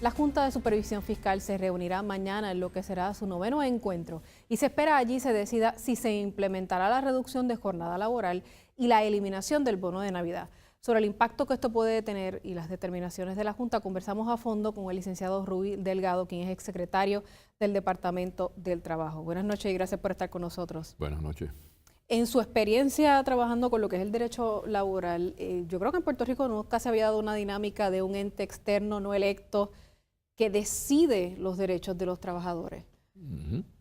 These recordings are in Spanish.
La Junta de Supervisión Fiscal se reunirá mañana en lo que será su 9º encuentro y se espera allí se decida si se implementará la reducción de jornada laboral y la eliminación del bono de Navidad. Sobre el impacto que esto puede tener y las determinaciones de la Junta, conversamos a fondo con el licenciado Rubí Delgado, quien es exsecretario del Departamento del Trabajo. Buenas noches y gracias por estar con nosotros. Buenas noches. En su experiencia trabajando con lo que es el derecho laboral, yo creo que en Puerto Rico nunca se había dado una dinámica de un ente externo no electo que decide los derechos de los trabajadores.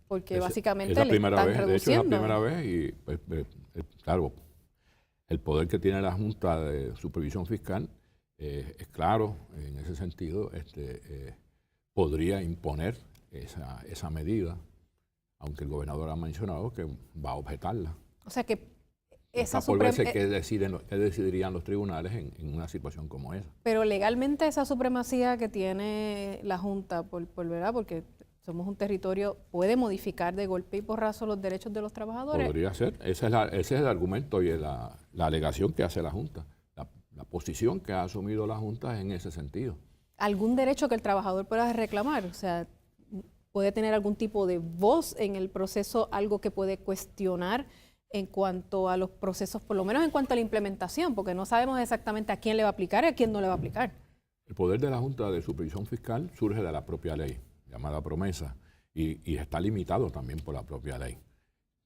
Porque básicamente le están reduciendo. De hecho, es la primera vez y, claro, el poder que tiene la Junta de Supervisión Fiscal es claro en ese sentido. Podría imponer esa medida, aunque el gobernador ha mencionado que va a objetarla. O sea que esa por verse qué decidirían los tribunales en una situación como esa. Pero legalmente esa supremacía que tiene la Junta, ¿verdad? Porque somos un territorio, ¿puede modificar de golpe y porrazo los derechos de los trabajadores? Podría ser. Ese es el argumento y la alegación que hace la Junta. La posición que ha asumido la Junta es en ese sentido. ¿Algún derecho que el trabajador pueda reclamar? O sea, ¿puede tener algún tipo de voz en el proceso, algo que puede cuestionar en cuanto a los procesos, por lo menos en cuanto a la implementación, porque no sabemos exactamente a quién le va a aplicar y a quién no le va a aplicar? El poder de la Junta de Supervisión Fiscal surge de la propia ley, llamada promesa, y está limitado también por la propia ley.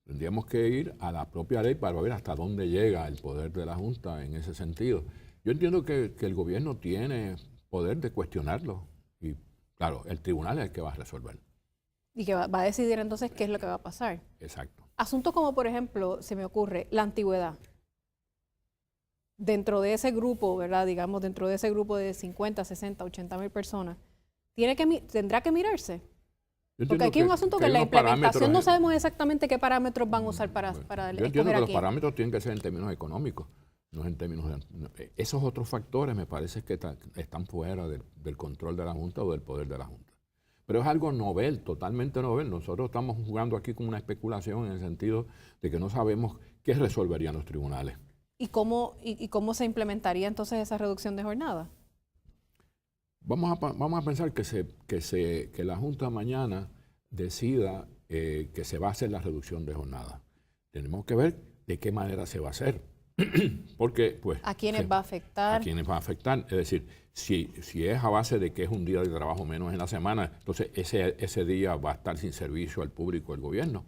Tendríamos que ir a la propia ley para ver hasta dónde llega el poder de la Junta en ese sentido. Yo entiendo que el gobierno tiene poder de cuestionarlo y, claro, el tribunal es el que va a resolver. Y que va a decidir entonces qué es lo que va a pasar. Exacto. Asuntos como, por ejemplo, se me ocurre, la antigüedad. Dentro de ese grupo, ¿verdad? Digamos, dentro de ese grupo de 50, 60, 80 mil personas, ¿tendrá que mirarse? Porque aquí hay un asunto que en la implementación no sabemos exactamente qué parámetros van a usar para escoger Yo entiendo que a los quién. parámetros tienen que ser en términos económicos, no en términos de... Esos otros factores me parece que están fuera del control de la Junta o del poder de la Junta. Pero es algo novel, totalmente novel. Nosotros estamos jugando aquí con una especulación en el sentido de que no sabemos qué resolverían los tribunales. ¿Y cómo se implementaría entonces esa reducción de jornada? Vamos a pensar que la Junta mañana decida que se va a hacer la reducción de jornada. Tenemos que ver de qué manera se va a hacer. Porque, pues, ¿A quiénes va a afectar? ¿A quiénes va a afectar? Es decir, si es a base de que es un día de trabajo menos en la semana, entonces ese día va a estar sin servicio al público del gobierno.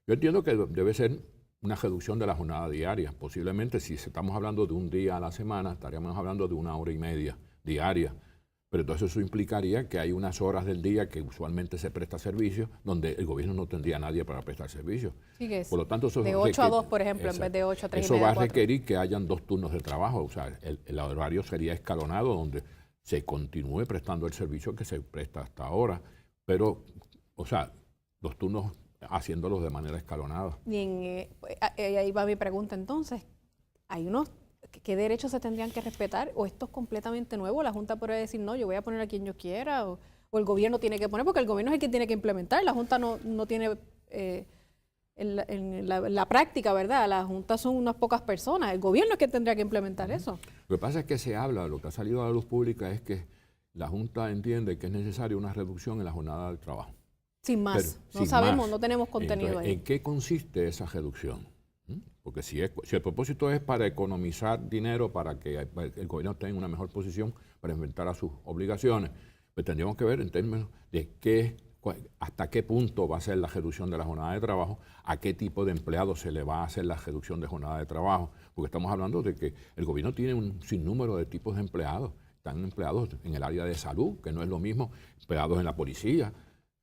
Yo entiendo que debe ser una reducción de la jornada diaria. Posiblemente, si estamos hablando de un día a la semana, estaríamos hablando de 1 hora y media diaria. Pero entonces eso implicaría que hay unas horas del día que usualmente se presta servicio, donde el gobierno no tendría a nadie para prestar servicio. Sí, que es por lo tanto, eso de 8 a 2, por ejemplo, en vez de 8 a 3 y media, eso va a 4. requerir que hayan 2 turnos de trabajo. O sea, el horario sería escalonado, donde se continúe prestando el servicio que se presta hasta ahora. Pero, o sea, 2 turnos haciéndolos de manera escalonada. Y ahí va mi pregunta entonces. ¿Qué derechos se tendrían que respetar? ¿O esto es completamente nuevo? ¿La Junta podría decir, no, yo voy a poner a quien yo quiera? ¿O el gobierno tiene que poner? Porque el gobierno es el que tiene que implementar. La Junta no tiene, en la práctica, ¿verdad? La Junta son unas pocas personas. El gobierno es que tendría que implementar eso. Lo que pasa es que se habla, lo que ha salido a la luz pública es que la Junta entiende que es necesaria una reducción en la jornada del trabajo. Sin más. Pero, no sabemos, no tenemos contenido. Entonces, ahí. ¿en qué consiste esa reducción? Porque si el propósito es para economizar dinero, para que el gobierno esté en una mejor posición para enfrentar a sus obligaciones, pues tendríamos que ver en términos de hasta qué punto va a ser la reducción de la jornada de trabajo, a qué tipo de empleados se le va a hacer la reducción de jornada de trabajo, porque estamos hablando de que el gobierno tiene un sinnúmero de tipos de empleados. Están empleados en el área de salud, que no es lo mismo, empleados en la policía.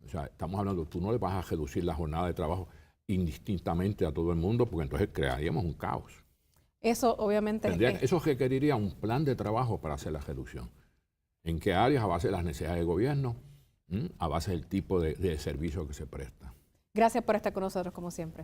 O sea, estamos hablando, tú no le vas a reducir la jornada de trabajo indistintamente a todo el mundo, porque entonces crearíamos un caos. Eso obviamente Eso requeriría un plan de trabajo para hacer la reducción. ¿En qué áreas? A base de las necesidades del gobierno, a base del tipo de servicio que se presta. Gracias por estar con nosotros, como siempre.